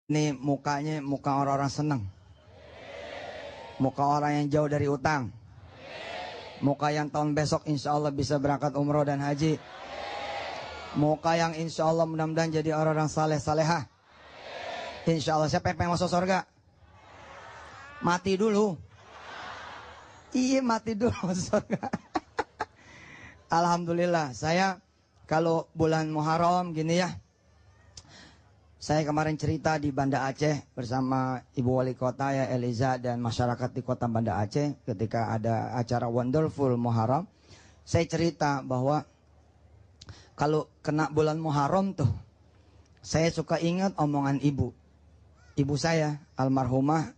Ini mukanya muka orang-orang senang. Muka orang yang jauh dari utang. Muka yang tahun besok insya Allah bisa berangkat umroh dan haji. Muka yang insya Allah mudah-mudahan jadi orang-orang saleh salehah. Insya Allah. Siapa yang pengen masuk surga? Mati dulu. Iya, mati dulu masuk surga. Alhamdulillah. Saya kalau bulan Muharram gini ya, saya kemarin cerita di Banda Aceh bersama Ibu Wali Kota ya Eliza dan masyarakat di Kota Banda Aceh ketika ada acara Wonderful Muharram. Saya cerita bahwa kalau kena bulan Muharram tuh, saya suka ingat omongan ibu. Ibu saya almarhumah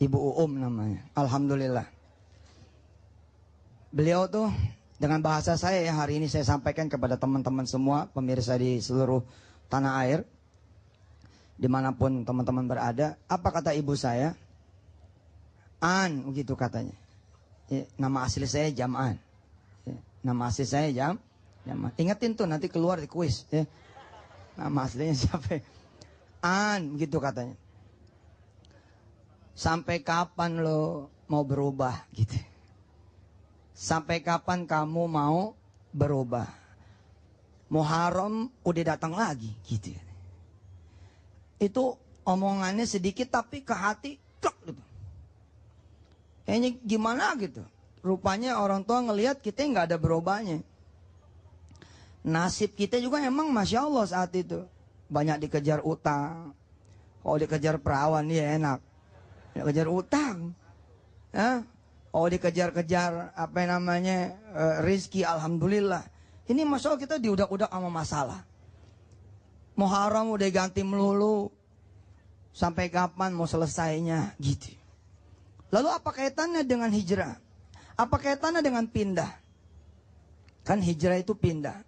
Ibu Uum namanya. Alhamdulillah. Beliau tuh dengan bahasa saya ya hari ini saya sampaikan kepada teman-teman semua pemirsa di seluruh tanah air. Dimanapun teman-teman berada, apa kata ibu saya? An, begitu katanya. Ya, nama asli saya Jam'an. Ya, nama asli saya Jam'an. Ingetin tuh nanti keluar di kuis. Ya. Nama aslinya siapa? An, begitu katanya. Sampai kapan lo mau berubah? Gitu. Sampai kapan kamu mau berubah? Muharram udah datang lagi, gitu. Itu omongannya sedikit tapi ke hati gitu. Kayaknya gimana gitu. Rupanya orang tua ngelihat kita nggak ada berubahnya. Nasib kita juga emang Masya Allah saat itu. Banyak dikejar utang. Kalau dikejar perawan ya enak. Dikejar utang. Oh dikejar-kejar apa namanya rizki, alhamdulillah. Ini Masya Allah kita diudak-udak sama masalah. Muharram udah ganti melulu. Sampai kapan mau selesainya gitu. Lalu apa kaitannya dengan hijrah? Apa kaitannya dengan pindah? Kan hijrah itu pindah.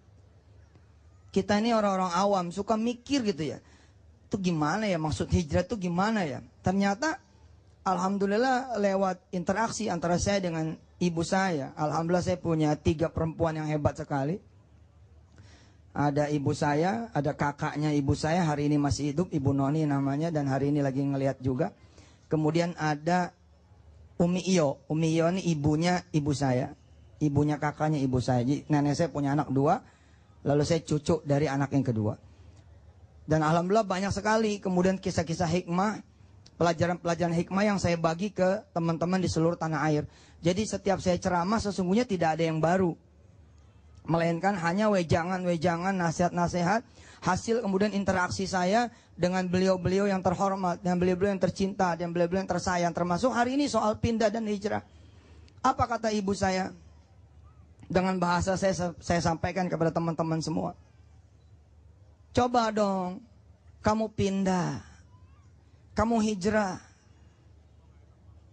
Kita ini orang-orang awam suka mikir gitu ya. Itu gimana ya maksud hijrah itu gimana ya? Ternyata alhamdulillah lewat interaksi antara saya dengan ibu saya. Alhamdulillah saya punya 3 perempuan yang hebat sekali. Ada ibu saya, ada kakaknya ibu saya, hari ini masih hidup, Ibu Noni namanya, dan hari ini lagi ngelihat juga. Kemudian ada Umi Iyo. Umi Iyo ini ibunya ibu saya. Ibunya kakaknya ibu saya. Jadi nenek saya punya anak 2, lalu saya cucu dari anak yang kedua. Dan alhamdulillah banyak sekali kemudian kisah-kisah hikmah, pelajaran-pelajaran hikmah yang saya bagi ke teman-teman di seluruh tanah air. Jadi setiap saya ceramah sesungguhnya tidak ada yang baru. Melainkan hanya wejangan-wejangan, nasihat-nasihat, hasil kemudian interaksi saya dengan beliau-beliau yang terhormat, dan beliau-beliau yang tercinta, dan beliau-beliau yang tersayang. Termasuk hari ini soal pindah dan hijrah. Apa kata ibu saya? Dengan bahasa saya sampaikan kepada teman-teman semua. Coba dong, kamu pindah, kamu hijrah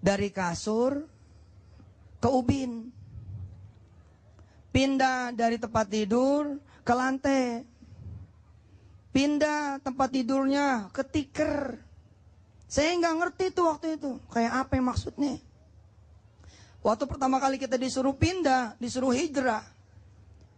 dari kasur ke ubin. Pindah dari tempat tidur ke lantai. Pindah tempat tidurnya ke tikar. Saya nggak ngerti tuh waktu itu. Kayak apa yang maksudnya. Waktu pertama kali kita disuruh pindah, disuruh hijrah.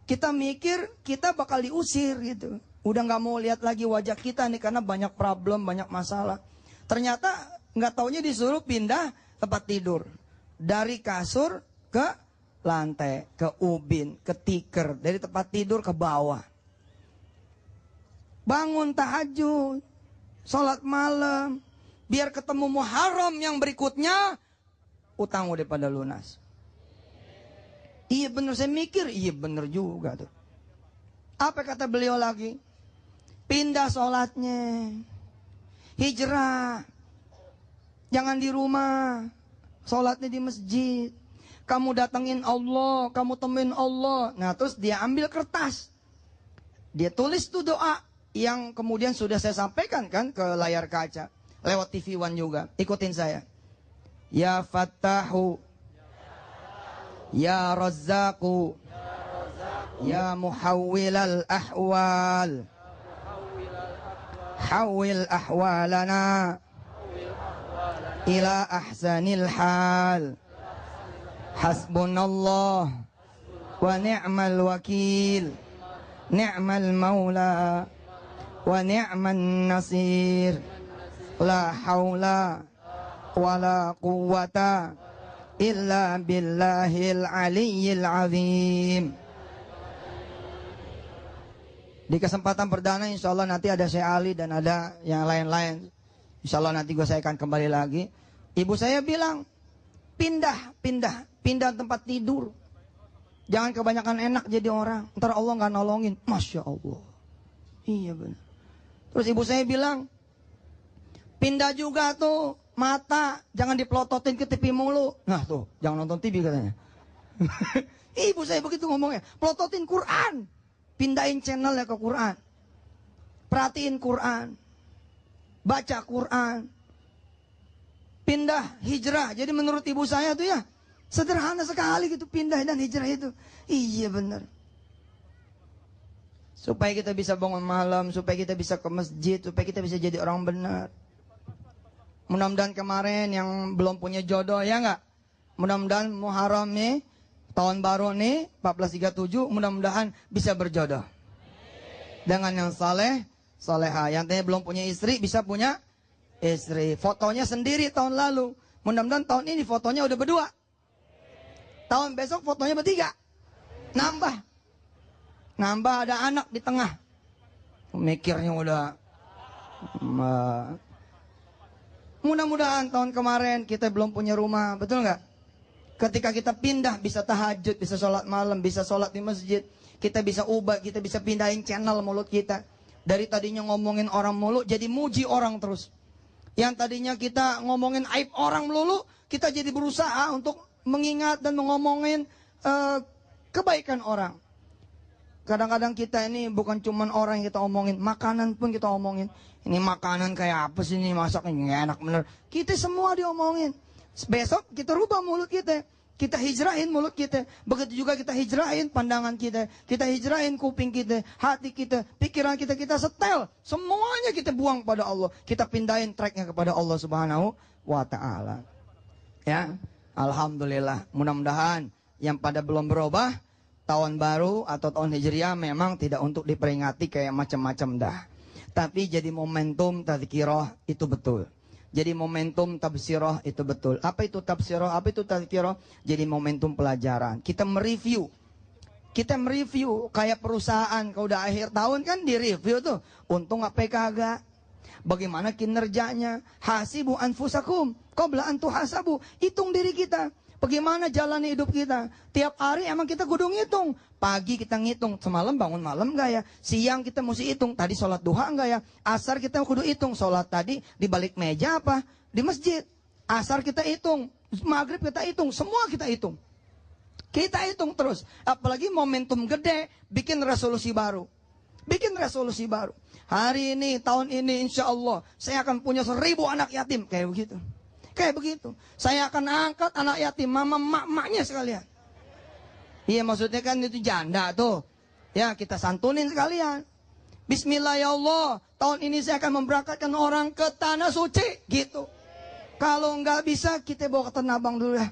Kita mikir kita bakal diusir gitu. Udah nggak mau lihat lagi wajah kita nih karena banyak problem, banyak masalah. Ternyata nggak taunya disuruh pindah tempat tidur. Dari kasur ke lantai, ke ubin, ke tikar, dari tempat tidur ke bawah. Bangun tahajud, sholat malam, biar ketemu Muharram yang berikutnya, utang udah pada lunas. Iya bener, saya mikir, iya bener juga tuh. Apa kata beliau lagi? Pindah sholatnya, hijrah, jangan di rumah, sholatnya di masjid. Kamu datengin Allah, kamu temuin Allah. Nah terus dia ambil kertas. Dia tulis tuh doa yang kemudian sudah saya sampaikan kan ke layar kaca. Lewat TV One juga. Ikutin saya. Ya Fattahu, Ya Razzaqu, Ya Muhawwilal Ahwal, Hawwil ahwalana ila ahsanil hal. Hasbunallah wa ni'mal wakil, ni'mal maula wa ni'man nasir. La haula wala quwwata illa billahil aliyyil azim. Di kesempatan perdana insya Allah nanti ada Syekh Ali dan ada yang lain-lain. Insya Allah nanti saya akan kembali lagi. Ibu saya bilang, pindah tempat tidur. Jangan kebanyakan enak jadi orang. Ntar Allah nggak nolongin. Masya Allah. Iya benar. Terus ibu saya bilang, pindah juga tuh mata. Jangan dipelototin ke TV mulu. Nah tuh, jangan nonton TV katanya. Ibu saya begitu ngomongnya. Pelototin Quran. Pindahin channelnya ke Quran. Perhatiin Quran. Baca Quran. Pindah hijrah. Jadi menurut ibu saya tuh ya, sederhana sekali gitu pindah dan hijrah itu. Iya benar. Supaya kita bisa bangun malam, supaya kita bisa ke masjid, supaya kita bisa jadi orang benar. Mudah-mudahan kemarin yang belum punya jodoh ya enggak? Mudah-mudahan Muharram nih, tahun baru nih 1437 mudah-mudahan bisa berjodoh. Dengan yang saleh, saleha. Yang tanya belum punya istri bisa punya istri. Fotonya sendiri tahun lalu. Mudah-mudahan tahun ini fotonya udah berdua. Tahun besok fotonya bertiga. Nambah ada anak di tengah. Mikirnya udah. Mudah-mudahan tahun kemarin kita belum punya rumah, betul nggak? Ketika kita pindah bisa tahajud, bisa sholat malam, bisa sholat di masjid. Kita bisa ubah, kita bisa pindahin channel mulut kita. Dari tadinya ngomongin orang mulu, jadi muji orang terus. Yang tadinya kita ngomongin aib orang melulu, kita jadi berusaha untuk mengingat dan ngomongin kebaikan orang. Kadang-kadang kita ini bukan cuman orang yang kita omongin, makanan pun kita omongin. Ini makanan kayak apa sih ini, masaknya enak bener. Kita semua diomongin. Besok kita rubah mulut kita. Kita hijrahin mulut kita. Begitu juga kita hijrahin pandangan kita. Kita hijrahin kuping kita, hati kita, pikiran kita. Kita setel. Semuanya kita buang pada Allah. Kita pindahin tracknya kepada Allah Subhanahu wa ta'ala. Ya, alhamdulillah. Mudah-mudahan yang pada belum berubah, tahun baru atau tahun Hijriah memang tidak untuk diperingati kayak macam-macam dah. Tapi jadi momentum tadzkirah itu betul. Jadi momentum tafsirah itu betul. Apa itu tafsirah? Apa itu tadzkirah? Jadi momentum pelajaran. Kita mereview. Kayak perusahaan. Kalau udah akhir tahun kan direview tuh. Untung apa kagak. Bagaimana kinerjanya. Hasibu anfusakum qabla an tuhasabu. Hitung diri kita. Bagaimana jalan hidup kita. Tiap hari emang kita kudu ngitung. Pagi kita ngitung, semalam bangun malam enggak ya? Siang kita mesti hitung, tadi sholat duha enggak ya? Asar kita kudu hitung, sholat tadi di balik meja apa? Di masjid. Asar kita hitung, maghrib kita hitung, semua kita hitung. Kita hitung terus. Apalagi momentum gede, bikin resolusi baru. Hari ini, tahun ini insya Allah, saya akan punya 1000 anak yatim. Kayak begitu. Saya akan angkat anak yatim, mama-maknya sekalian. Iya maksudnya kan itu janda tuh. Ya kita santunin sekalian. Bismillah ya Allah. Tahun ini saya akan memberangkatkan orang ke tanah suci. Gitu. Kalau nggak bisa kita bawa ke Tanah Abang dulu ya.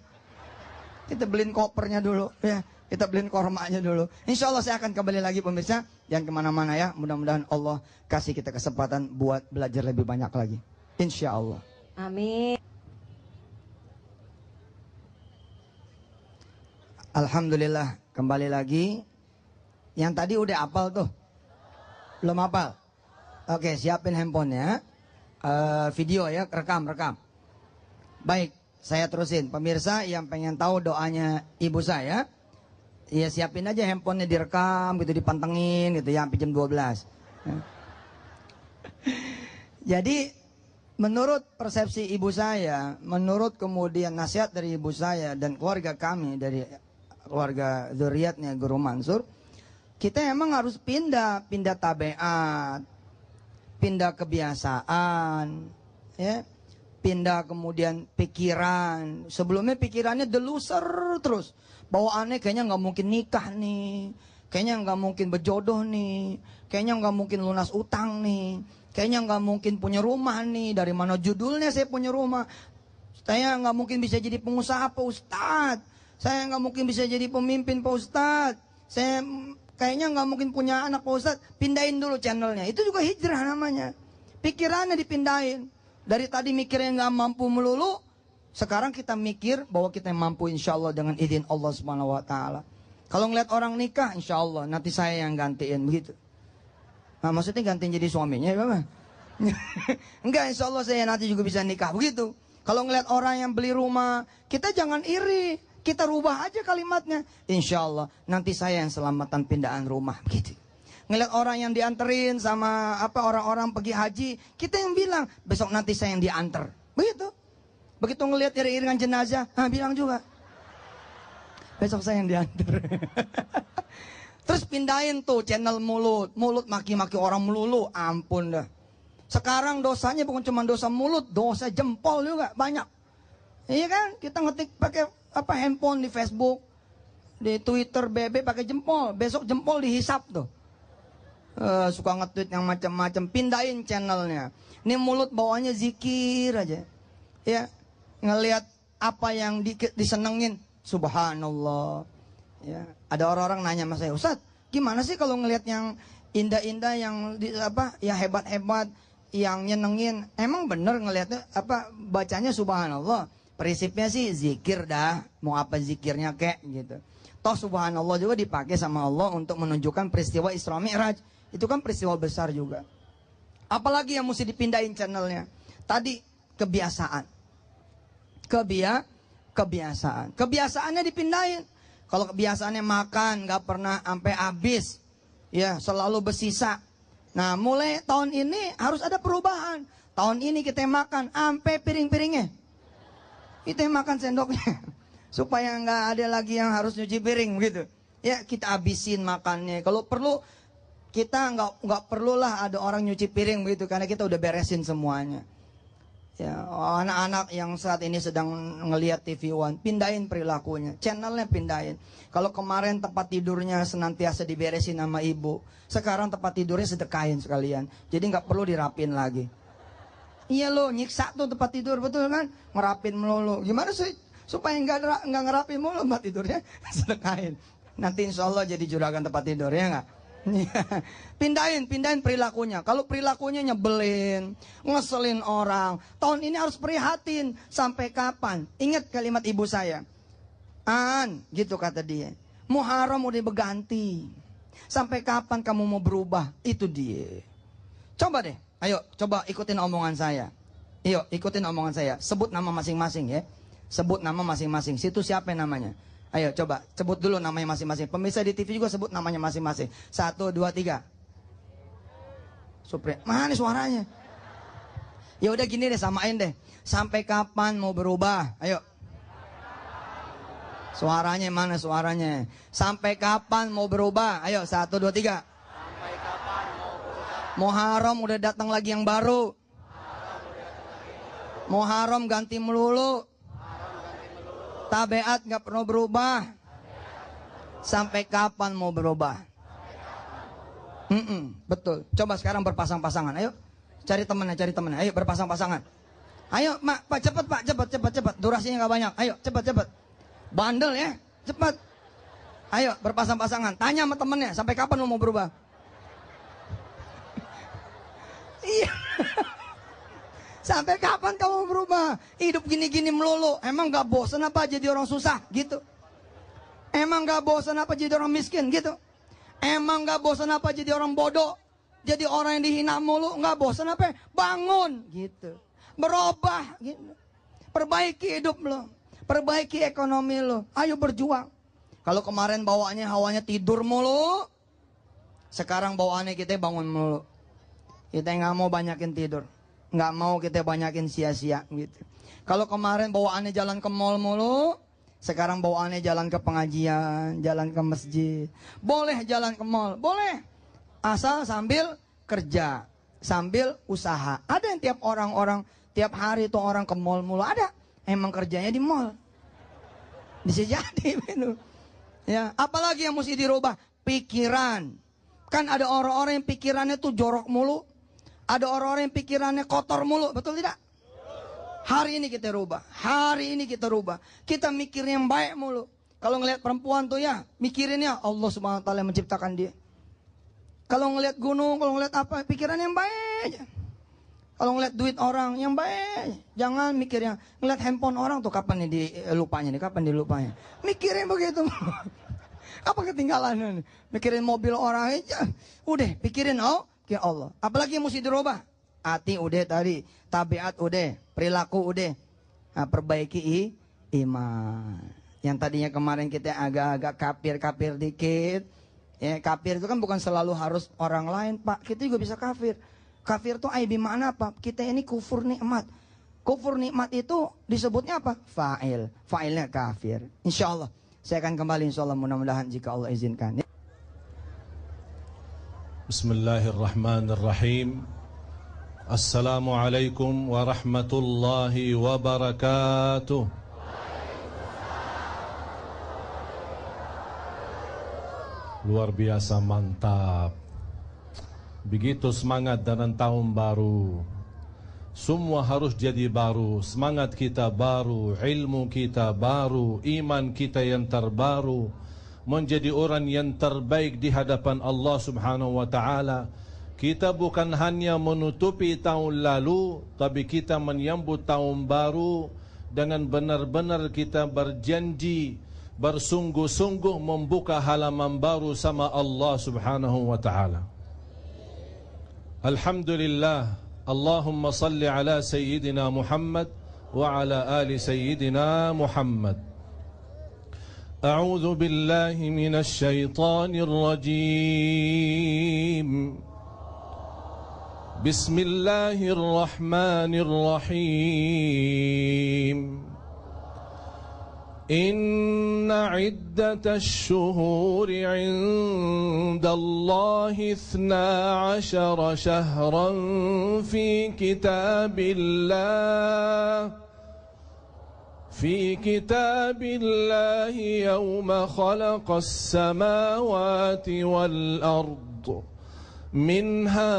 Kita beliin kopernya dulu ya. Kita beliin kormanya dulu. Insya Allah saya akan kembali lagi pemirsa. Jangan kemana-mana ya. Mudah-mudahan Allah kasih kita kesempatan buat belajar lebih banyak lagi. Insya Allah. Amin. Alhamdulillah, kembali lagi. Yang tadi udah hafal tuh? Belum hafal? Oke, siapin handphonenya. Video ya, rekam. Baik, saya terusin. Pemirsa yang pengen tahu doanya ibu saya, ya siapin aja handphonenya direkam gitu, dipantengin gitu ya, sampai jam 12. Jadi, menurut persepsi ibu saya, menurut kemudian nasihat dari ibu saya dan keluarga kami, dari keluarga zuriatnya Guru Mansur, kita emang harus pindah tabiat, pindah kebiasaan, ya, pindah kemudian pikiran. Sebelumnya pikirannya deluser terus, bawaannya kayaknya nggak mungkin nikah nih, kayaknya nggak mungkin berjodoh nih, kayaknya nggak mungkin lunas utang nih, kayaknya nggak mungkin punya rumah nih. Dari mana judulnya saya punya rumah? Saya nggak mungkin bisa jadi pengusaha Pak Ustadz. Saya nggak mungkin bisa jadi pemimpin Pak Ustadz. Saya kayaknya nggak mungkin punya anak Pak Ustadz. Pindahin dulu channelnya. Itu juga hijrah namanya. Pikirannya dipindahin. Dari tadi mikirnya nggak mampu melulu, sekarang kita mikir bahwa kita mampu insya Allah dengan izin Allah Subhanahu Wa Taala. Kalau ngeliat orang nikah, insya Allah nanti saya yang gantiin begitu. Nah, maksudnya gantiin jadi suaminya, ya Bapak? Enggak, insya Allah saya nanti juga bisa nikah begitu. Kalau ngeliat orang yang beli rumah, kita jangan iri, kita rubah aja kalimatnya. Insya Allah nanti saya yang selamatan pindahan rumah begitu. Ngeliat orang yang dianterin sama orang-orang pergi haji, kita yang bilang besok nanti saya yang diantar. Begitu. Begitu ngeliat iring-iringan jenazah, bilang juga besok saya yang diantar. Terus pindahin tuh channel mulut maki-maki orang melulu, ampun dah. Sekarang dosanya bukan cuma dosa mulut, dosa jempol juga banyak. Iya kan? Kita ngetik pakai handphone di Facebook, di Twitter, BB pakai jempol, besok jempol dihisap tuh. Suka nge-tweet yang macam-macam, pindahin channelnya. Ini mulut bawahnya zikir aja. Ya, ngelihat apa yang disenengin, subhanallah. Ya, ada orang-orang nanya sama saya, Ustaz, gimana sih kalau ngelihat yang indah-indah, yang yang hebat-hebat, yang nyenengin? Emang bener ngelihatnya bacanya subhanallah. Prinsipnya sih zikir dah, mau apa zikirnya kek gitu. Toh subhanallah juga dipakai sama Allah untuk menunjukkan peristiwa Isra Mi'raj. Itu kan peristiwa besar juga. Apalagi yang mesti dipindahin channelnya? Tadi kebiasaan. Kebiasaan. Kebiasaannya dipindahin. Kalau kebiasaannya makan nggak pernah sampai habis, ya selalu bersisa. Nah, mulai tahun ini harus ada perubahan. Tahun ini kita makan sampai piring-piringnya. Kita makan sendoknya. Supaya nggak ada lagi yang harus nyuci piring gitu. Ya kita habisin makannya. Kalau perlu kita nggak perlulah ada orang nyuci piring begitu, karena kita udah beresin semuanya. Ya, anak-anak yang saat ini sedang ngelihat TV One, pindahin perilakunya, channelnya pindahin. Kalau kemarin tempat tidurnya senantiasa diberesin sama ibu, sekarang tempat tidurnya sedekahin sekalian. Jadi nggak perlu dirapin lagi. Iya loh, nyiksa tuh tempat tidur, betul kan? Ngerapin melulu. Gimana sih supaya nggak ngerapin mulu tempat tidurnya? Sedekahin. Nanti insya Allah jadi juragan tempat tidur, ya nggak? pindahin perilakunya. Kalau perilakunya nyebelin, ngeselin orang, tahun ini harus prihatin. Sampai kapan? Ingat kalimat ibu saya, gitu kata dia, Muharram udah berganti, sampai kapan kamu mau berubah? Itu dia. Coba deh, ayo coba ikutin omongan saya. Ikutin omongan saya. Sebut nama masing-masing ya. Sebut nama masing-masing. Situ siapa namanya? Ayo coba sebut dulu namanya masing-masing. Pemirsa di TV juga sebut namanya masing-masing. 1, 2, 3. Supri, mana suaranya? Ya udah gini deh, samain deh. Sampai kapan mau berubah? Ayo. Suaranya mana suaranya? Sampai kapan mau berubah? Ayo 1, 2, 3. Sampai kapan mau berubah? Muharram udah datang lagi yang baru. Muharram ganti melulu. Tabiat nggak pernah berubah. Sampai kapan mau berubah? Betul. Coba sekarang berpasang-pasangan. Ayo, cari temennya. Ayo berpasang-pasangan. Ayo, Pak, cepat. Durasinya nggak banyak. Ayo, cepat. Bandel ya, cepat. Ayo berpasang-pasangan. Tanya sama temennya, sampai kapan lo mau berubah? Iya. Sampai kapan kamu berubah? Hidup gini-gini melulu. Emang gak bosan apa jadi orang susah? Gitu. Emang gak bosan apa jadi orang miskin? Gitu. Emang gak bosan apa jadi orang bodoh? Jadi orang yang dihina mulu? Gak bosan apa? Bangun. Gitu. Berubah. Gitu. Perbaiki hidup lo. Perbaiki ekonomi lo. Ayo berjuang. Kalau kemarin bawaannya hawanya tidur mulu, sekarang bawaannya kita bangun mulu. Kita gak mau banyakin tidur. Nggak mau kita banyakin sia-sia gitu. Kalau kemarin bawaannya jalan ke mall mulu, sekarang bawaannya jalan ke pengajian, jalan ke masjid. Boleh jalan ke mall, boleh. Asal sambil kerja, sambil usaha. Ada yang tiap tiap hari tuh orang ke mall mulu, ada. Emang kerjanya di mall. Bisa jadi betul. Ya, apalagi yang mesti dirubah? Pikiran. Kan ada orang-orang yang pikirannya tuh jorok mulu. Ada orang-orang yang pikirannya kotor mulu, betul tidak? Hari ini kita rubah. Kita mikirnya yang baik mulu. Kalau ngelihat perempuan tuh ya, mikirinnya Allah Subhanahu wa taala yang menciptakan dia. Kalau ngelihat gunung, kalau ngelihat apa, pikiran yang baik aja. Kalau ngeliat duit orang yang baik, jangan mikirnya ngeliat handphone orang tuh kapan nih dilupanya nih, kapan dilupanya. Mikirin begitu. Apa ketinggalan? Mikirin mobil orang aja. Udah, pikirin ke Allah. Apalagi yang mesti dirubah? Hati udah tadi, tabiat udah, perilaku udah. Nah, perbaiki iman. Yang tadinya kemarin kita agak-agak kafir dikit. Ya, kafir itu kan bukan selalu harus orang lain, Pak. Kita juga bisa kafir. Kafir itu aib mana apa? Kita ini kufur nikmat. Kufur nikmat itu disebutnya apa? Fa'il. Fa'ilnya kafir. Insya Allah. Saya akan kembali insya Allah mudah-mudahan jika Allah izinkan. Bismillahirrahmanirrahim. Assalamualaikum warahmatullahi wabarakatuh. Luar biasa mantap. Begitu semangat dalam tahun baru. Semua harus jadi baru. Semangat kita baru, ilmu kita baru, iman kita yang terbaru, menjadi orang yang terbaik di hadapan Allah Subhanahu wa taala. Kita bukan hanya menutupi tahun lalu, tapi kita menyambut tahun baru dengan benar-benar kita berjanji, bersungguh-sungguh membuka halaman baru sama Allah Subhanahu wa taala. Alhamdulillah, Allahumma salli ala Sayyidina Muhammad wa ala ali Sayyidina Muhammad. A'udzu billahi minasy syaithanir rajim. Bismillahirrahmanirrahim. إن عدة الشهور عند الله 12 شهرا في كتاب الله يوم خلق السماوات والأرض منها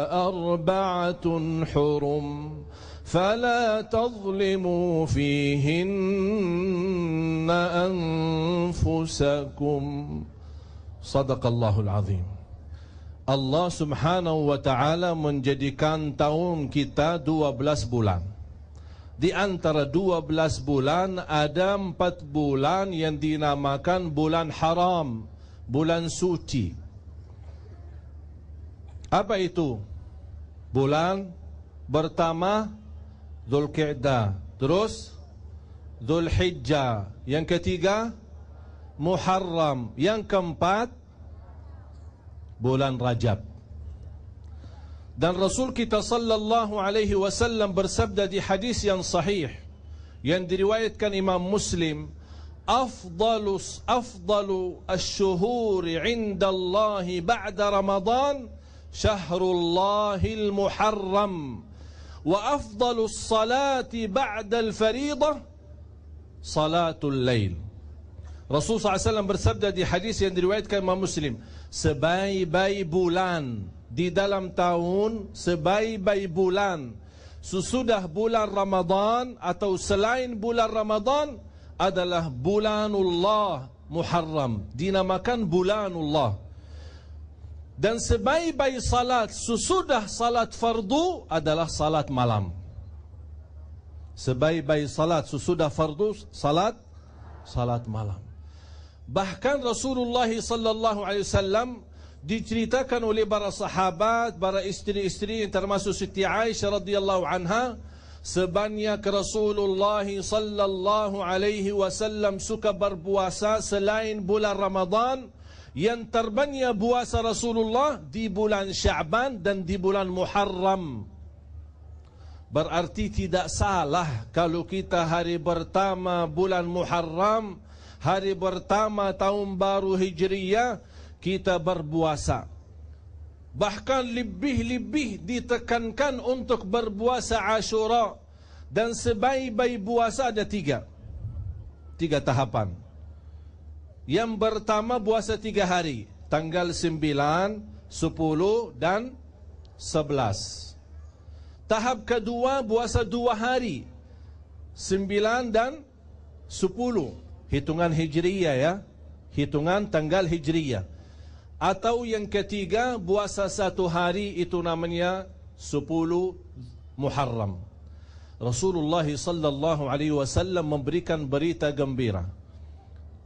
4 حرم فلا تظلموا فيهن أنفسكم صدق الله العظيم. Allah subhanahu wa ta'ala menjadikan tahun kita 12 bulan. Di antara 12 bulan ada 4 bulan yang dinamakan bulan haram, bulan suci. Apa itu? Bulan pertama Dzulqa'dah, terus Dzulhijjah, yang ketiga Muharram, yang keempat bulan Rajab. Dan Rasul kita sallallahu alaihi wasallam bersabda di hadis yang sahih yang diriwayatkan Imam Muslim, afdalu asy-syuhuri 'inda Allah ba'da Ramadan syahrul Muharram. Wa afdalus salati ba'dal faridah salatul lail. Rasul SAW bersabda di hadis yang diriwayatkan Imam Muslim, sebaik-baik bulan di dalam tahun, sebaik-baik bulan sesudah bulan Ramadan atau selain bulan Ramadan adalah bulanullah Muharram, dinamakan bulanullah. Dan sebaik-baik salat sesudah salat fardu adalah salat malam. Sebaik-baik salat sesudah fardu salat malam. Bahkan Rasulullah sallallahu alaihi wasallam diceritakan oleh para sahabat, para istri-istri termasuk Siti Aisyah radhiyallahu anha, sebanyak Rasulullah sallallahu alaihi wasallam suka berpuasa selain bulan Ramadan. Yang terbanyak puasa Rasulullah di bulan Sya'ban dan di bulan Muharram. Berarti tidak salah kalau kita hari pertama bulan Muharram, hari pertama tahun baru Hijriyah, kita berpuasa. Bahkan lebih ditekankan untuk berpuasa Ashura. Dan sebaik-baik puasa ada 3 tahapan. Yang pertama puasa 3 hari, tanggal 9, 10 dan 11. Tahap kedua puasa 2 hari, 9 dan 10, hitungan Hijriyah ya, hitungan tanggal Hijriyah. Atau yang ketiga, puasa satu hari itu namanya 10 Muharram. Rasulullah sallallahu alaihi wasallam memberikan berita gembira.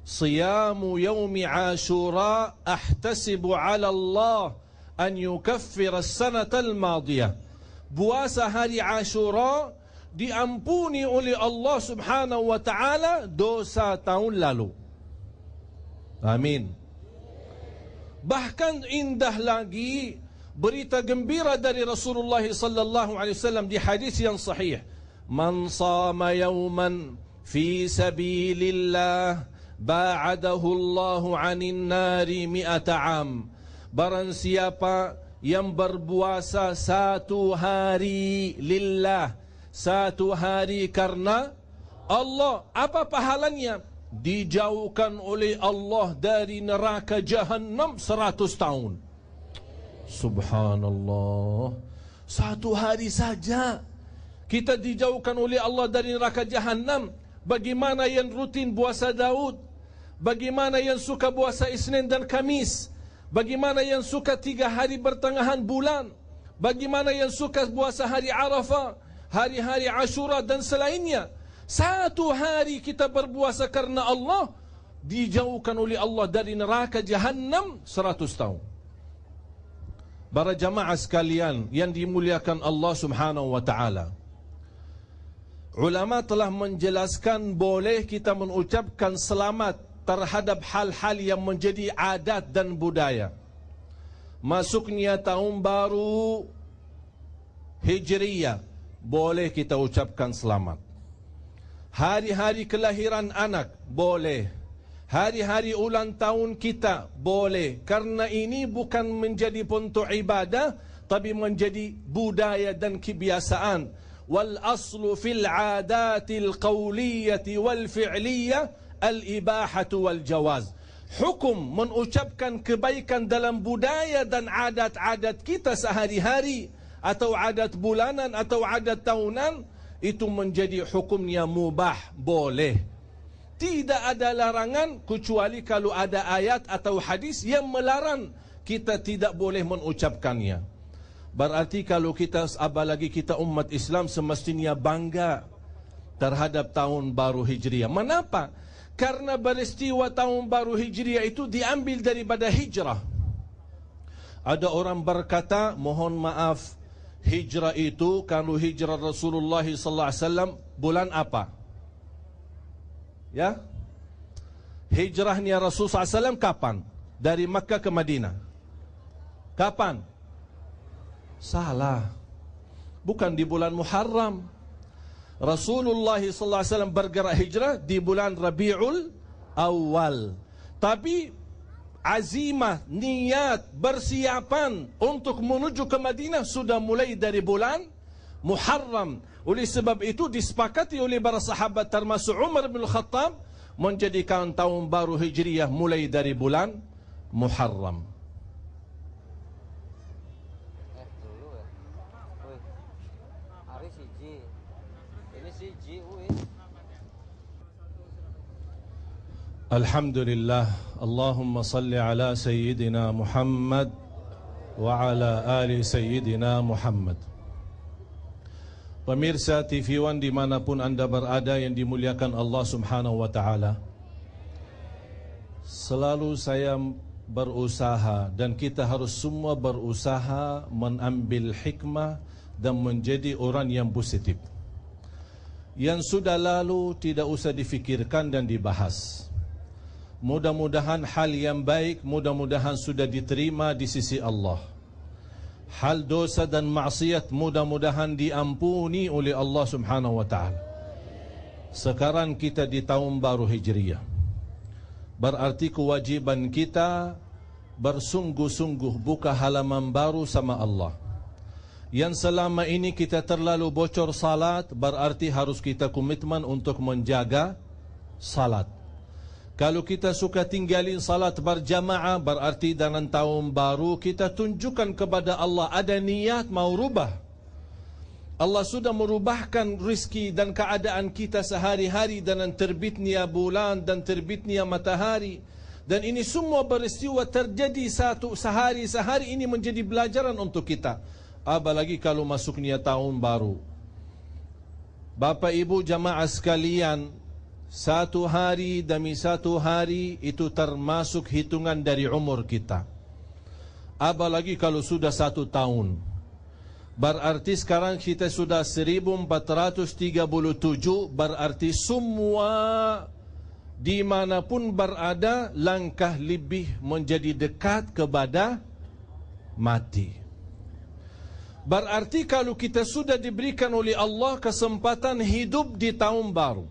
Siyamu yaumi Ashura ahtasibu ala Allah an yukaffir as-sanata al-madiyah. Puasa hari Ashura diampuni oleh Allah Subhanahu wa taala dosa tahun lalu. Amin. Bahkan indah lagi berita gembira dari Rasulullah sallallahu alaihi wasallam di hadis yang sahih. Man shama yawman fi sabilillah ba'adahu Allahu 'anil nari 100 'am. Barang siapa yang berpuasa satu hari lillah, satu hari karena Allah, apa pahalanya? Dijauhkan oleh Allah dari neraka Jahannam 100 tahun. Subhanallah. Satu hari saja kita dijauhkan oleh Allah dari neraka Jahannam. Bagaimana yang rutin puasa Daud? Bagaimana yang suka puasa Isnin dan Kamis? Bagaimana yang suka 3 hari pertengahan bulan? Bagaimana yang suka puasa hari Arafah, hari-hari Ashura dan selainnya? Satu hari kita berpuasa karena Allah, dijauhkan oleh Allah dari neraka Jahannam 100 tahun. Para jamaah sekalian yang dimuliakan Allah Subhanahu wa taala, ulama telah menjelaskan boleh kita mengucapkan selamat terhadap hal-hal yang menjadi adat dan budaya. Masuknya tahun baru Hijriyah, boleh kita ucapkan selamat. Hari-hari kelahiran anak, boleh. Hari-hari ulang tahun kita, boleh. Karena ini bukan menjadi bentuk ibadah, tapi menjadi budaya dan kebiasaan. Wal aslu fil adatil qawliyati wal fi'liyah al-ibahatu wal jawaz. Hukum mengucapkan kebaikan dalam budaya dan adat-adat kita sehari-hari, atau adat bulanan atau adat tahunan, itu menjadi hukumnya mubah, boleh. Tidak ada larangan kecuali kalau ada ayat atau hadis yang melarang, kita tidak boleh mengucapkannya. Berarti kalau kita, apalagi kita umat Islam, semestinya bangga terhadap tahun baru Hijriah. Mengapa? Karena peristiwa tahun baru Hijriah itu diambil daripada hijrah. Ada orang berkata, mohon maaf, hijrah itu, kalau hijrah Rasulullah sallallahu alaihi wasallam bulan apa? Ya? Hijrahnya Rasulullah SAW kapan? Dari Makkah ke Madinah. Kapan? Salah. Bukan di bulan Muharram. Rasulullah SAW bergerak hijrah di bulan Rabiul Awal. Tapi azimah, niat, persiapan untuk menuju ke Madinah sudah mulai dari bulan Muharram. Oleh sebab itu disepakati oleh para sahabat termasuk Umar bin Khattab menjadikan tahun baru Hijriyah mulai dari bulan Muharram. Dulu ya. Wih. Hari siji. Ini siji, wih. Alhamdulillah. Allahumma salli ala Sayyidina Muhammad wa ala ali Sayyidina Muhammad. Pemirsa TV One dimanapun anda berada yang dimuliakan Allah Subhanahu wa ta'ala, selalu saya berusaha dan kita harus semua berusaha mengambil hikmah dan menjadi orang yang positif. Yang sudah lalu tidak usah difikirkan dan dibahas. Mudah-mudahan hal yang baik, mudah-mudahan sudah diterima di sisi Allah. Hal dosa dan maksiat mudah-mudahan diampuni oleh Allah Subhanahu wa ta'ala. Sekarang kita di tahun baru Hijriyah, berarti kewajiban kita bersungguh-sungguh buka halaman baru sama Allah. Yang selama ini kita terlalu bocor salat, berarti harus kita komitmen untuk menjaga salat. Kalau kita suka tinggalin salat berjamaah, berarti dalam tahun baru kita tunjukkan kepada Allah ada niat mau rubah. Allah sudah merubahkan rizki dan keadaan kita sehari-hari dengan terbitnya bulan dan terbitnya matahari, Dan ini semua peristiwa terjadi sehari ini menjadi pelajaran untuk kita. Apalagi kalau masuknya tahun baru. Bapak Ibu jamaah sekalian, satu hari demi satu hari itu termasuk hitungan dari umur kita. Apalagi kalau sudah 1 tahun. Berarti sekarang kita sudah 1437, berarti semua dimanapun berada langkah lebih menjadi dekat kepada mati. Berarti kalau kita sudah diberikan oleh Allah kesempatan hidup di tahun baru,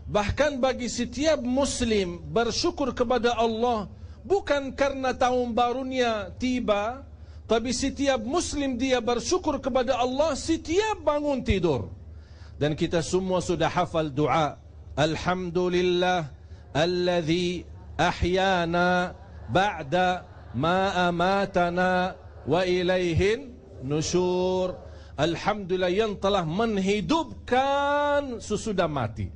bahkan bagi setiap Muslim bersyukur kepada Allah, bukan karena tahun barunya tiba, tapi setiap Muslim dia bersyukur kepada Allah setiap bangun tidur. Dan kita semua sudah hafal doa, Alhamdulillah alladhi ahyana ba'da ma amatana wa ilaihin nusyur. Alhamdulillah yang telah menghidupkan sesudah mati.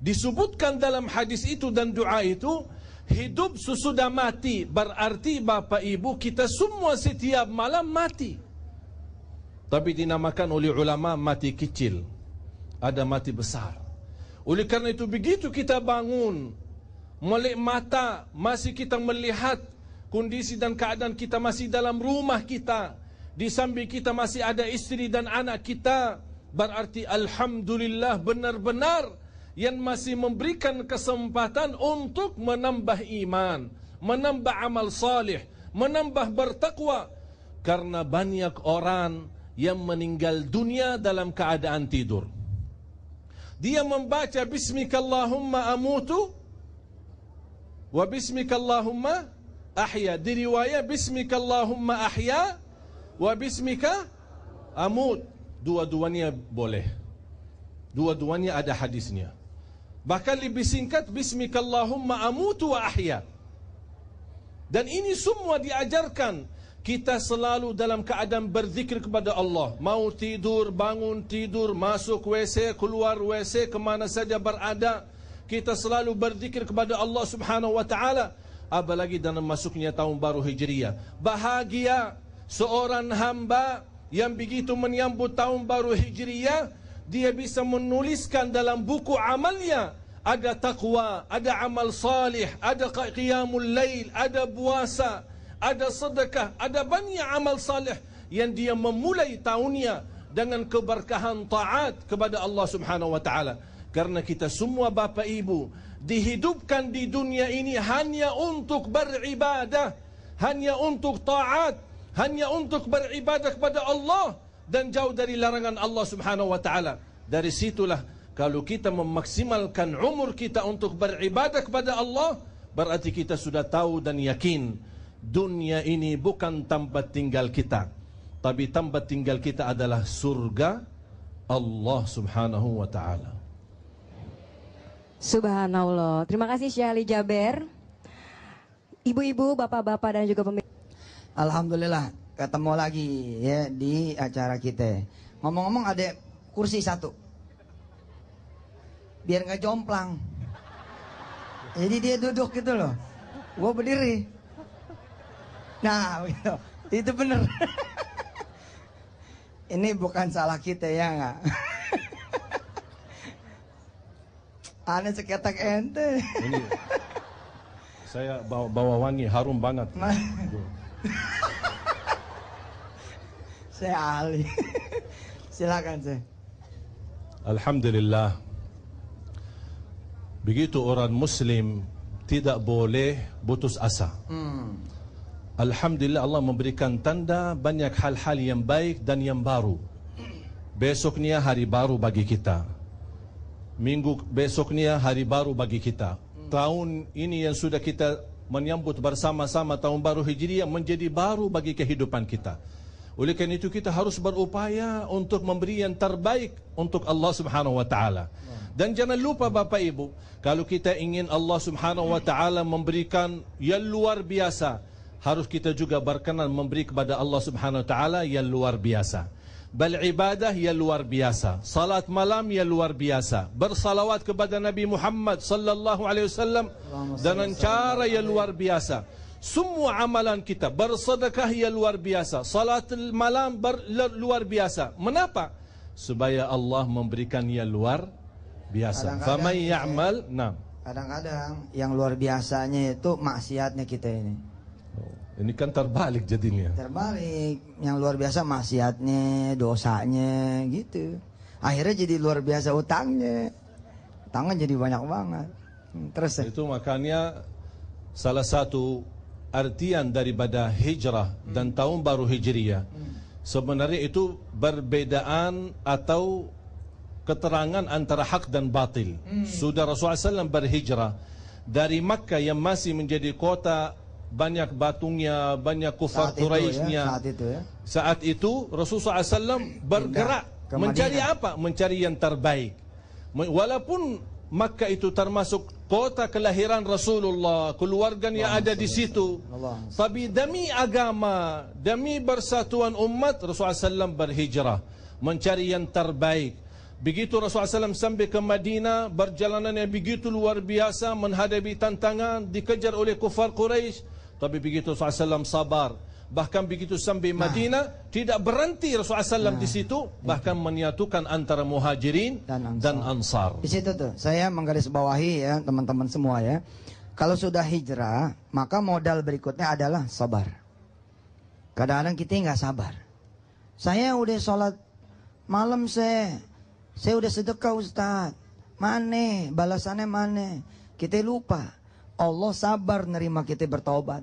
Disebutkan dalam hadis itu dan doa itu, hidup sesudah mati. Berarti Bapak Ibu kita semua setiap malam mati. Tapi dinamakan oleh ulama mati kecil, ada mati besar. Oleh karena itu begitu kita bangun, melek mata, masih kita melihat kondisi dan keadaan kita masih dalam rumah kita, di samping kita masih ada istri dan anak kita, berarti Alhamdulillah benar-benar yang masih memberikan kesempatan untuk menambah iman, menambah amal salih, menambah bertakwa. Karena banyak orang yang meninggal dunia dalam keadaan tidur. Dia membaca Bismikallahumma amutu wa Bismikallahumma ahya. Di riwayat Bismikallahumma ahya wa Bismika amut. Dua-duanya boleh, dua-duanya ada hadisnya. Bahkan lebih singkat Bismikallahumma amutu wa ahya. Dan ini semua diajarkan kita selalu dalam keadaan berzikir kepada Allah. Mau tidur, bangun tidur, masuk WC, keluar WC, kemana saja berada, kita selalu berzikir kepada Allah subhanahu wa ta'ala. Apalagi dalam masuknya tahun baru Hijriah. Bahagia seorang hamba yang begitu menyambut tahun baru Hijriah, dia bisa menuliskan dalam buku amalnya, ada taqwa, ada amal salih, ada qiyamul lail, ada puasa, ada sedekah, ada banyak amal salih yang dia memulai tahunnya dengan keberkahan taat kepada Allah subhanahu wa ta'ala. Karena kita semua Bapak Ibu dihidupkan di dunia ini hanya untuk beribadah, hanya untuk taat, hanya untuk beribadah kepada Allah dan jauh dari larangan Allah subhanahu wa ta'ala. Dari situlah kalau kita memaksimalkan umur kita untuk beribadah kepada Allah, berarti kita sudah tahu dan yakin dunia ini bukan tempat tinggal kita, tapi tempat tinggal kita adalah surga Allah subhanahu wa ta'ala. Subhanallah. Terima kasih Syekh Ali Jaber. Ibu-ibu, bapak-bapak dan juga pemirsa. Alhamdulillah ketemu lagi ya di acara kita. Ngomong-ngomong ada kursi satu, biar nggak jomplang. Jadi dia duduk gitu loh, gua berdiri. Nah gitu. Itu bener. Ini bukan salah kita ya nggak. Aneh seketek ente. Ini saya bawa wangi, harum banget. Saya Ali. Silakan saya. Alhamdulillah. Begitu orang Muslim tidak boleh putus asa. Alhamdulillah Allah memberikan tanda banyak hal-hal yang baik dan yang baru. Besoknya hari baru bagi kita. Minggu besoknya hari baru bagi kita. Tahun ini yang sudah kita menyambut bersama-sama tahun baru Hijriah menjadi baru bagi kehidupan kita. Oleh karena itu kita harus berupaya untuk memberi yang terbaik untuk Allah Subhanahu wa taala. Dan jangan lupa Bapak Ibu, kalau kita ingin Allah Subhanahu wa taala memberikan yang luar biasa, harus kita juga berkenan memberi kepada Allah Subhanahu wa taala yang luar biasa. beribadah yang luar biasa, salat malam yang luar biasa, bersalawat kepada Nabi Muhammad sallallahu alaihi wasallam dengan cara yang luar biasa. Semua amalan kita, bersedekah yang luar biasa, salat malam luar biasa. Mengapa? Supaya Allah memberikan yang luar biasa. Faman ya'mal, nah. Kadang-kadang yang luar biasanya itu maksiatnya kita ini. Ini kan terbalik jadinya. Terbalik, yang luar biasa maksiatnya, dosanya gitu. Akhirnya jadi luar biasa utangnya. Utangnya jadi banyak banget. Terus itu makanya salah satu artian daripada hijrah dan tahun baru hijriyah sebenarnya itu perbedaan atau keterangan antara hak dan batil. Sudah Rasulullah SAW berhijrah dari Makkah yang masih menjadi kota banyak batungnya, banyak kufar Quraisynya. Saat itu Rasulullah SAW bergerak mencari apa? Mencari yang terbaik. Walaupun Makkah itu termasuk kota kelahiran Rasulullah, keluarga yang ada di situ, tapi demi agama, demi persatuan umat, Rasulullah SAW berhijrah mencari yang terbaik. Begitu Rasulullah SAW sampai ke Madinah, perjalanannya begitu luar biasa, menghadapi tantangan, dikejar oleh kufar Quraisy. Tapi begitu Rasulullah SAW sabar. Bahkan begitu sampai Madinah, tidak berhenti Rasulullah SAW di situ, bahkan menyatukan antara muhajirin dan ansar. Di situ tuh, saya menggarisbawahi ya teman-teman semua ya. Kalau sudah hijrah, maka modal berikutnya adalah sabar. Kadang-kadang kita nggak sabar. Saya udah sholat malam saya udah sedekah Ustaz. Mana balasannya mana? Kita lupa. Allah sabar nerima kita bertobat.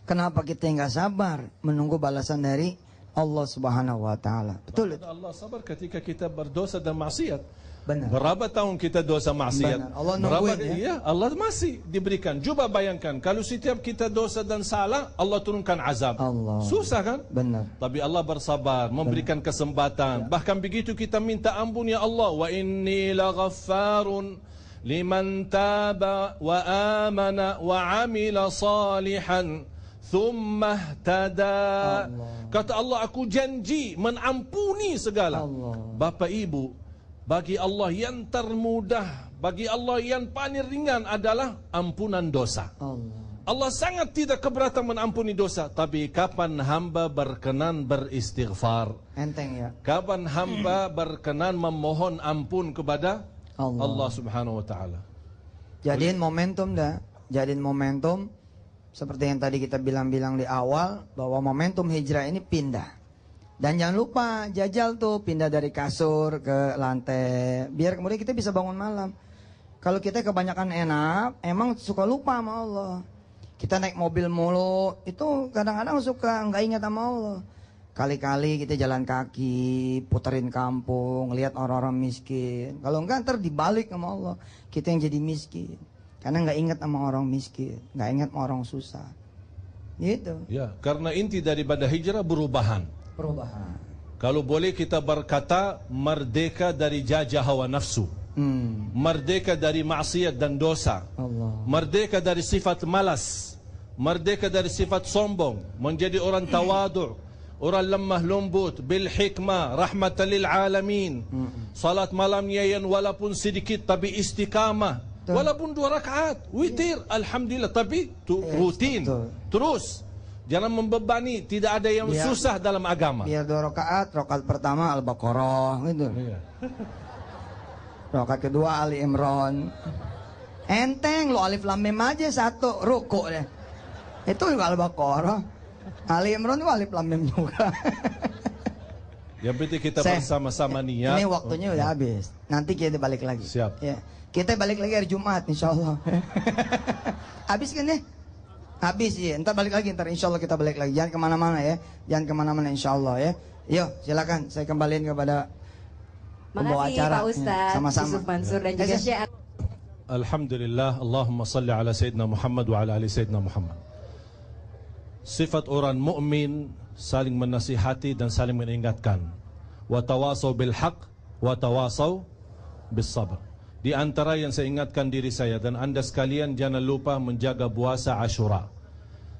Kenapa kita nggak sabar menunggu balasan dari Allah Subhanahu wa taala? Betul. Allah sabar ketika kita berdosa dan maksiat. Benar. Berapa tahun kita dosa maksiat? Benar. Allah nungguin ya. Iya, Allah masih diberikan. Coba bayangkan kalau setiap kita dosa dan salah, Allah turunkan azab. Allah. Susah kan? Benar. Tapi Allah bersabar, memberikan kesempatan. Bahkan begitu kita minta ampun, ya Allah, wa inni laghaffarun liman taba wa amana wa amila salihan thumma ihtada. Kata Allah, aku janji menampuni segala. Bapak Ibu, bagi Allah yang termudah, bagi Allah yang paling ringan adalah ampunan dosa. Allah sangat tidak keberatan mengampuni dosa. Tapi kapan hamba berkenan beristighfar? Enteng ya. Kapan hamba berkenan memohon ampun kepada Allah Subhanahu wa taala. Jadiin momentum dah. Jadiin momentum seperti yang tadi kita bilang-bilang di awal bahwa momentum hijrah ini pindah. Dan jangan lupa jajal tuh pindah dari kasur ke lantai biar kemudian kita bisa bangun malam. Kalau kita kebanyakan enak, emang suka lupa sama Allah. Kita naik mobil mulu, itu kadang-kadang suka nggak ingat sama Allah. Kali-kali kita jalan kaki, puterin kampung, lihat orang-orang miskin. Kalau enggak ntar dibalik sama Allah, kita yang jadi miskin. Karena nggak ingat sama orang miskin, nggak ingat sama orang susah. Gitu. Ya, karena inti daripada hijrah perubahan. Kalau boleh kita berkata merdeka dari jajah hawa nafsu. Merdeka dari maksiat dan dosa. Merdeka dari sifat malas. Merdeka dari sifat sombong. Menjadi orang tawadu'. Orang lemah lembut, bil hikmah, rahmatan lil alamin. Salat malamnya yang walaupun sedikit tapi istiqamah. Walaupun 2 rakaat, witir, alhamdulillah, tapi rutin. Terus jangan membebani, tidak ada yang susah dalam agama. Biar 2 rakaat, rakaat pertama Al-Baqarah gitu. Rakaat kedua Ali Imran. Enteng lo, alif lam mim aja satu ruku deh. Itu juga Al-Baqarah. Ali Imran itu alif lam mim juga. Yang penting kita bersama-sama niat. Ini waktunya udah habis. Nanti kita balik lagi. Siap. Ya. Kita balik lagi hari Jumat insyaallah. Habis kan ya? Habis ya. Ntar balik lagi, ntar insyaallah kita balik lagi. Jangan kemana-mana ya. Jangan kemana-mana insyaallah ya. Yuk silakan saya kembaliin kepada pembawa acara. Pak Ustadz Sama-sama. Yusuf Mansur dan juga Syekh. Alhamdulillah, Allahumma salli ala Sayyidina Muhammad wa ala ali Sayyidina Muhammad. Sifat orang mukmin saling menasihati dan saling mengingatkan. Wa tawasau bil haq wa tawasau bis sabr. Di antara yang saya ingatkan diri saya dan anda sekalian, jangan lupa menjaga puasa Ashura.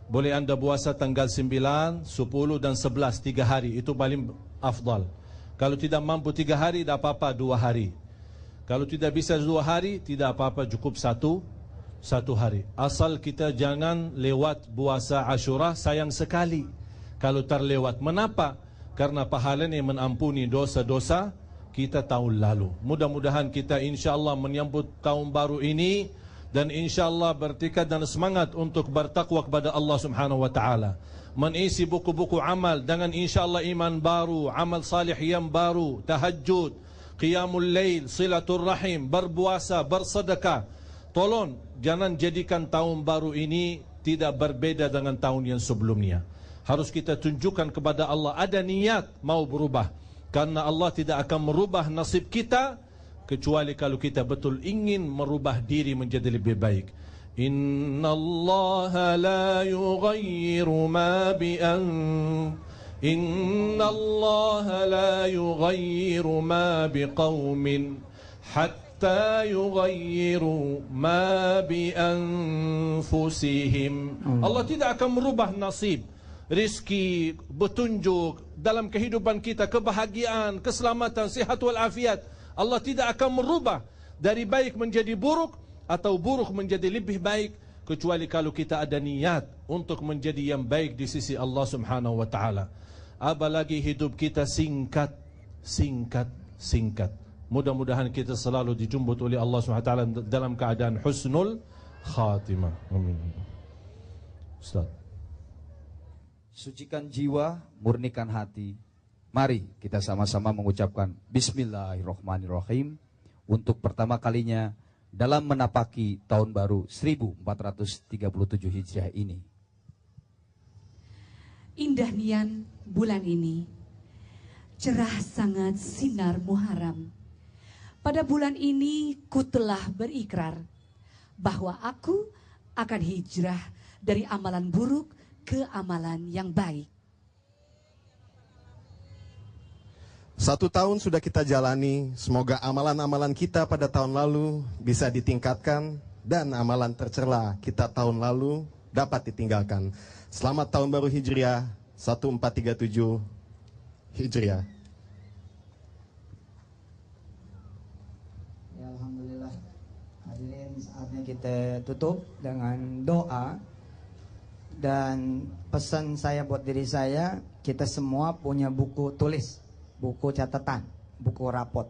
Boleh anda puasa tanggal 9, 10 dan 11 3 hari. Itu paling afdal. Kalau tidak mampu 3 hari, tidak apa-apa 2 hari. Kalau tidak bisa 2 hari, tidak apa-apa, cukup satu hari. Asal kita jangan lewat puasa Ashura, sayang sekali kalau terlewat. Mengapa? Karena pahalanya menampuni dosa-dosa kita tahun lalu. Mudah-mudahan kita insya-Allah menyambut tahun baru ini dan insya-Allah bertekad dan semangat untuk bertakwa kepada Allah Subhanahu wa taala. Mengisi buku-buku amal dengan insya-Allah iman baru, amal salih yang baru, tahajud, qiyamul lail, silatul rahim, berpuasa, bersedekah. Tolong jangan jadikan tahun baru ini tidak berbeda dengan tahun yang sebelumnya. Harus kita tunjukkan kepada Allah ada niat mau berubah. Karena Allah tidak akan merubah nasib kita kecuali kalau kita betul ingin merubah diri menjadi lebih baik. Inna Allah la yughayyiru ma Inna Allah la yughayyiru ma biqaumin hatta yughayyiru ma bi anfusihim. Allah tidak akan merubah nasib, rizki, petunjuk dalam kehidupan kita, kebahagiaan, keselamatan, sihat wal afiat. Allah tidak akan merubah dari baik menjadi buruk atau buruk menjadi lebih baik kecuali kalau kita ada niat untuk menjadi yang baik di sisi Allah Subhanahu wa taala. Apalagi hidup kita singkat. Mudah-mudahan kita selalu dijemput oleh Allah Subhanahu wa taala dalam keadaan husnul khatimah. Amin. Ustaz. Sucikan jiwa, murnikan hati. Mari kita sama-sama mengucapkan Bismillahirrahmanirrahim untuk pertama kalinya dalam menapaki tahun baru 1437 Hijriah ini. Indah nian bulan ini, cerah sangat sinar Muharram. Pada bulan ini ku telah berikrar bahwa aku akan hijrah dari amalan buruk ke amalan yang baik. 1 tahun sudah kita jalani, semoga amalan-amalan kita pada tahun lalu bisa ditingkatkan dan amalan tercela kita tahun lalu dapat ditinggalkan. Selamat tahun baru Hijriah 1437 Hijriah. Ya, alhamdulillah. Hadirin, saatnya kita tutup dengan doa. Dan pesan saya buat diri saya, kita semua punya buku tulis, buku catatan, buku rapot.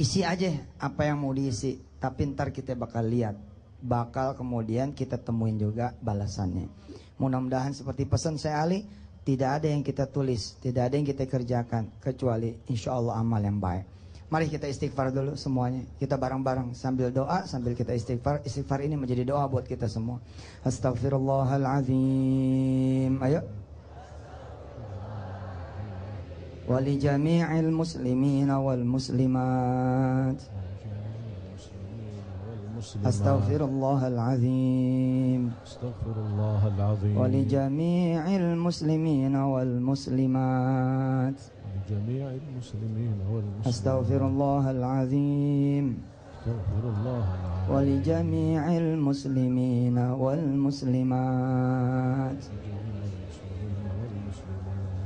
Isi aja apa yang mau diisi, tapi ntar kita bakal lihat, bakal kemudian kita temuin juga balasannya. Mudah-mudahan seperti pesan saya Ali, tidak ada yang kita tulis, tidak ada yang kita kerjakan kecuali insya Allah amal yang baik. Mari kita istighfar dulu semuanya. Kita bareng-bareng sambil doa, sambil kita istighfar. Istighfar ini menjadi doa buat kita semua. Astaghfirullahaladzim. Ayo. Wali jami'il muslimin wal muslimat. Astaghfirullahaladzim. Astaghfirullahaladzim. Wali jami'il muslimin wal muslimat. جميع المسلمين والمسلمات أستغفر الله العظيم ولجميع المسلمين والمسلمات.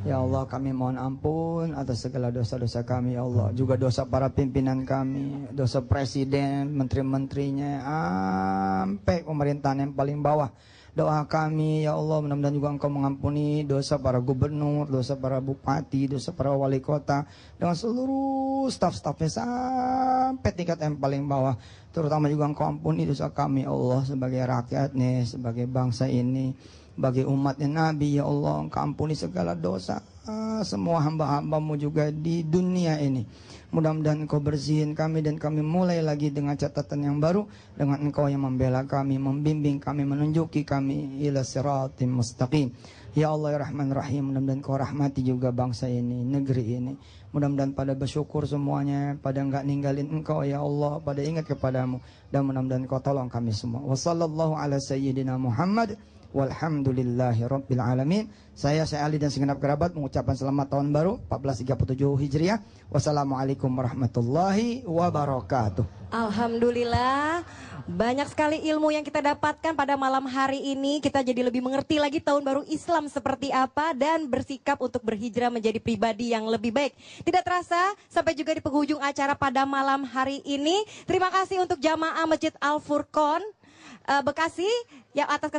Ya Allah, kami mohon ampun atas segala dosa-dosa kami ya Allah, juga dosa para pimpinan kami, dosa presiden, menteri-menterinya, sampai pemerintahan yang paling bawah. Doa kami ya Allah, mudah-mudahan juga Engkau mengampuni dosa para gubernur, dosa para bupati, dosa para wali kota, dengan seluruh staf-stafnya sampai tingkat yang paling bawah. Terutama juga Engkau ampuni dosa kami ya Allah, sebagai rakyatnya, sebagai bangsa ini, sebagai umatnya Nabi ya Allah. Engkau ampuni segala dosa semua hamba-hambamu juga di dunia ini. Mudah-mudahan Engkau bersihin kami dan kami mulai lagi dengan catatan yang baru, dengan Engkau yang membela kami, membimbing kami, menunjuki kami ila siratim mustaqim. Ya Allah ya Rahman Rahim, mudah-mudahan Engkau rahmati juga bangsa ini, negeri ini. Mudah-mudahan pada bersyukur semuanya, pada enggak ninggalin Engkau ya Allah, pada ingat kepadamu, dan mudah-mudahan Engkau tolong kami semua. Wassallallahu ala sayyidina Muhammad Walhamdulillahirabbil alamin. Saya Ali dan segenap kerabat mengucapkan selamat tahun baru 1437 Hijriah. Wassalamualaikum warahmatullahi wabarakatuh. Alhamdulillah, banyak sekali ilmu yang kita dapatkan pada malam hari ini. Kita jadi lebih mengerti lagi tahun baru Islam seperti apa dan bersikap untuk berhijrah menjadi pribadi yang lebih baik. Tidak terasa sampai juga di penghujung acara pada malam hari ini. Terima kasih untuk jamaah Masjid Al Furqon Bekasi yang atas